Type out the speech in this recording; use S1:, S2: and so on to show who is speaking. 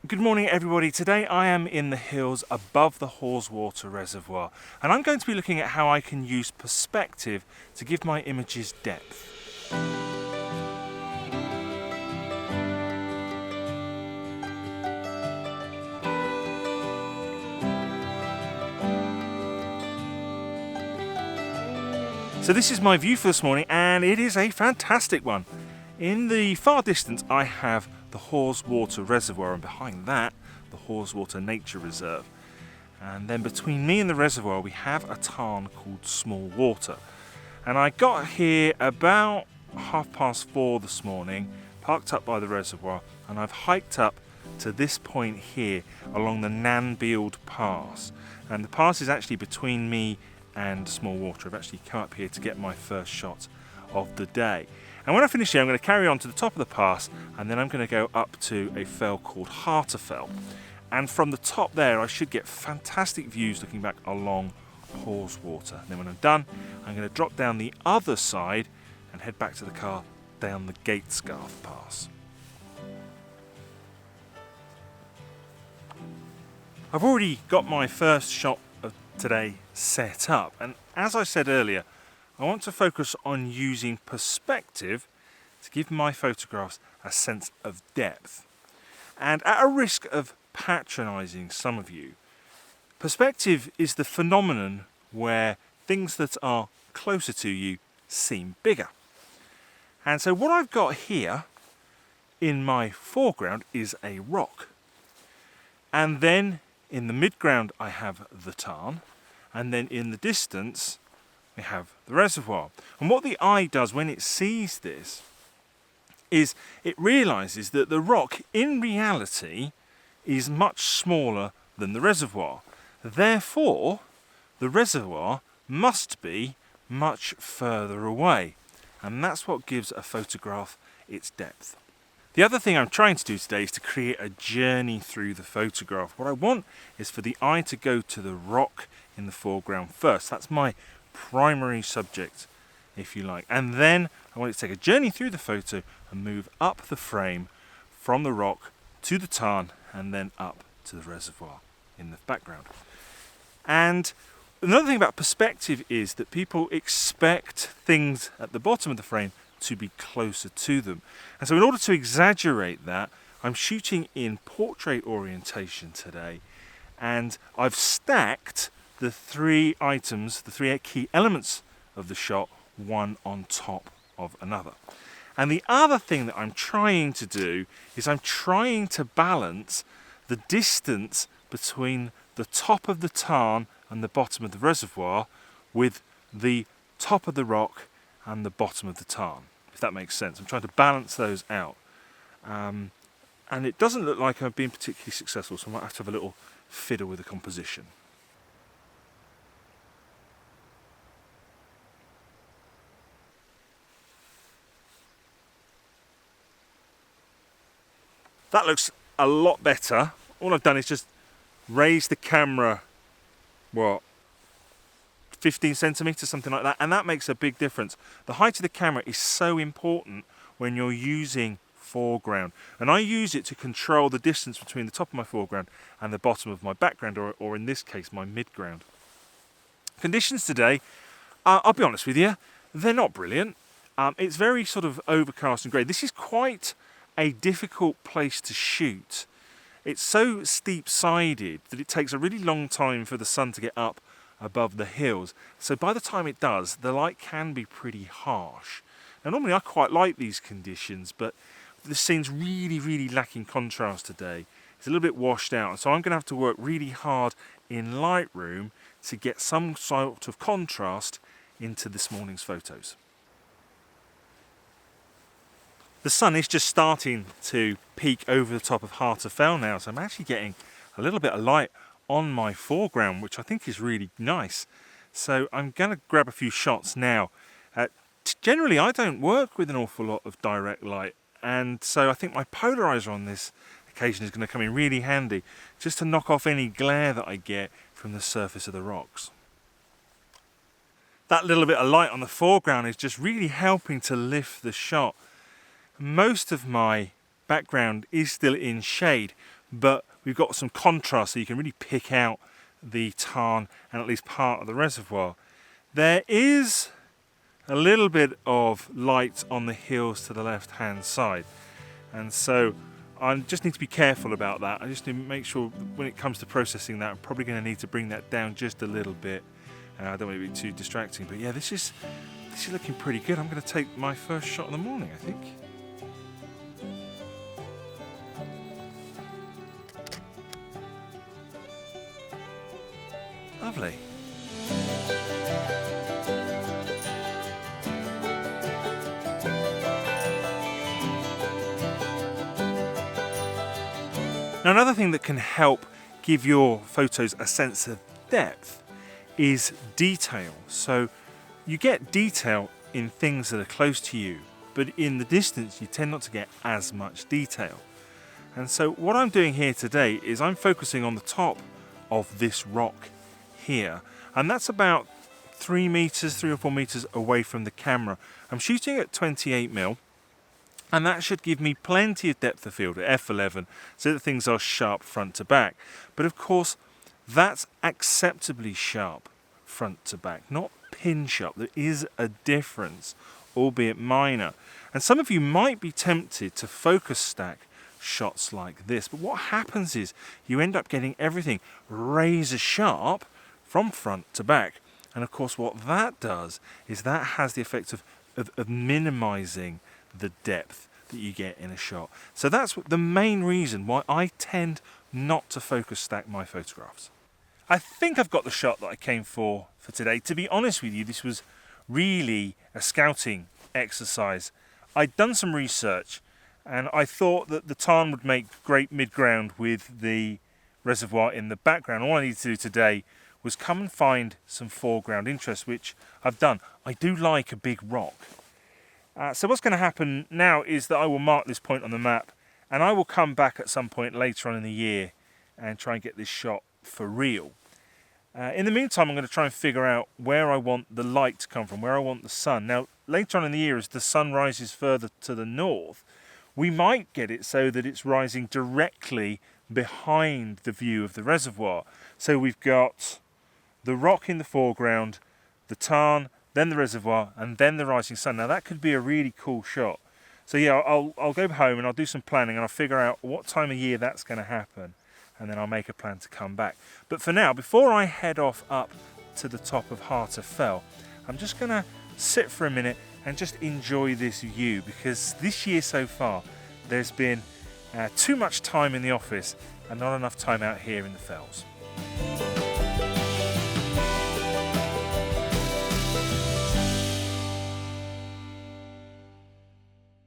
S1: Good morning everybody. Today I am in the hills above the Haweswater Reservoir and I'm going to be looking at how I can use perspective to give my images depth. So this is my view for this morning and it is a fantastic one. In the far distance I have the Haweswater Reservoir and behind that the Haweswater Nature Reserve. And then between me and the reservoir we have a tarn called Small Water. And I got here about 4:30 this morning, parked up by the reservoir, and I've hiked up to this point here along the Nanbeeld Pass. And the pass is actually between me and Small Water. I've actually come up here to get my first shot of the day. And when I finish here I'm going to carry on to the top of the pass and then I'm going to go up to a fell called Harterfell. And from the top there I should get fantastic views looking back along Haweswater. And then when I'm done I'm going to drop down the other side and head back to the car down the Gatesgarth Pass. I've already got my first shot of today set up, and as I said earlier I want to focus on using perspective to give my photographs a sense of depth. And at a risk of patronising some of you, perspective is the phenomenon where things that are closer to you seem bigger. And so what I've got here in my foreground is a rock. And then in the midground I have the tarn, and then in the distance we have the reservoir. And what the eye does when it sees this is it realises that the rock in reality is much smaller than the reservoir. Therefore, the reservoir must be much further away. And that's what gives a photograph its depth. The other thing I'm trying to do today is to create a journey through the photograph. What I want is for the eye to go to the rock in the foreground first. That's my primary subject, if you like. And then I want it to take a journey through the photo and move up the frame from the rock to the tarn and then up to the reservoir in the background. And another thing about perspective is that people expect things at the bottom of the frame to be closer to them. And so in order to exaggerate that, I'm shooting in portrait orientation today, and I've stacked the three items, the three key elements of the shot, one on top of another. And the other thing that I'm trying to do is I'm trying to balance the distance between the top of the tarn and the bottom of the reservoir with the top of the rock and the bottom of the tarn, if that makes sense. I'm trying to balance those out. And it doesn't look like I've been particularly successful, so I might have to have a little fiddle with the composition. That looks a lot better. All I've done is just raise the camera, 15 centimeters, something like that, and that makes a big difference. The height of the camera is so important when you're using foreground, and I use it to control the distance between the top of my foreground and the bottom of my background, or in this case my midground. Conditions today, I'll be honest with you, they're not brilliant. It's very sort of overcast and grey. This is quite a difficult place to shoot. It's so steep-sided that it takes a really long time for the sun to get up above the hills. So by the time it does, the light can be pretty harsh. Now normally I quite like these conditions, but this scene's really lacking contrast today. It's a little bit washed out, so I'm going to have to work really hard in Lightroom to get some sort of contrast into this morning's photos. The sun is just starting to peek over the top of Harterfell now, so I'm actually getting a little bit of light on my foreground, which I think is really nice. So I'm going to grab a few shots now. Generally, I don't work with an awful lot of direct light, and so I think my polarizer on this occasion is going to come in really handy, just to knock off any glare that I get from the surface of the rocks. That little bit of light on the foreground is just really helping to lift the shot. Most of my background is still in shade, but we've got some contrast so you can really pick out the tarn and at least part of the reservoir. There is a little bit of light on the hills to the left hand side, and so I just need to be careful about that. I just need to make sure when it comes to processing that I'm probably going to need to bring that down just a little bit. I don't want it to be too distracting, but yeah, this is looking pretty good. I'm going to take my first shot in the morning, I think. Lovely. Now, another thing that can help give your photos a sense of depth is detail. So you get detail in things that are close to you, but in the distance you tend not to get as much detail. And so what I'm doing here today is I'm focusing on the top of this rock here, and that's about 3 or 4 meters away from the camera. I'm shooting at 28mm, and that should give me plenty of depth of field at f11 so that things are sharp front to back. But of course, that's acceptably sharp front to back, not pin sharp. There is a difference, albeit minor. And some of you might be tempted to focus stack shots like this, but what happens is you end up getting everything razor sharp from front to back. And of course what that does is that has the effect of minimizing the depth that you get in a shot. So that's the main reason why I tend not to focus stack my photographs. I think I've got the shot that I came for today. To be honest with you, this was really a scouting exercise. I'd done some research and I thought that the tarn would make great mid-ground with the reservoir in the background. All I needed to do today was come and find some foreground interest, which I've done. I do like a big rock. So what's going to happen now is that I will mark this point on the map, and I will come back at some point later on in the year and try and get this shot for real. In the meantime, I'm going to try and figure out where I want the light to come from, where I want the sun. Now, later on in the year, as the sun rises further to the north, we might get it so that it's rising directly behind the view of the reservoir. So we've got the rock in the foreground, the tarn, then the reservoir, and then the rising sun. Now that could be a really cool shot. So yeah, I'll go home and I'll do some planning and I'll figure out what time of year that's going to happen, and then I'll make a plan to come back. But for now, before I head off up to the top of Haweswater Fell, I'm just going to sit for a minute and just enjoy this view, because this year so far there's been too much time in the office and not enough time out here in the fells.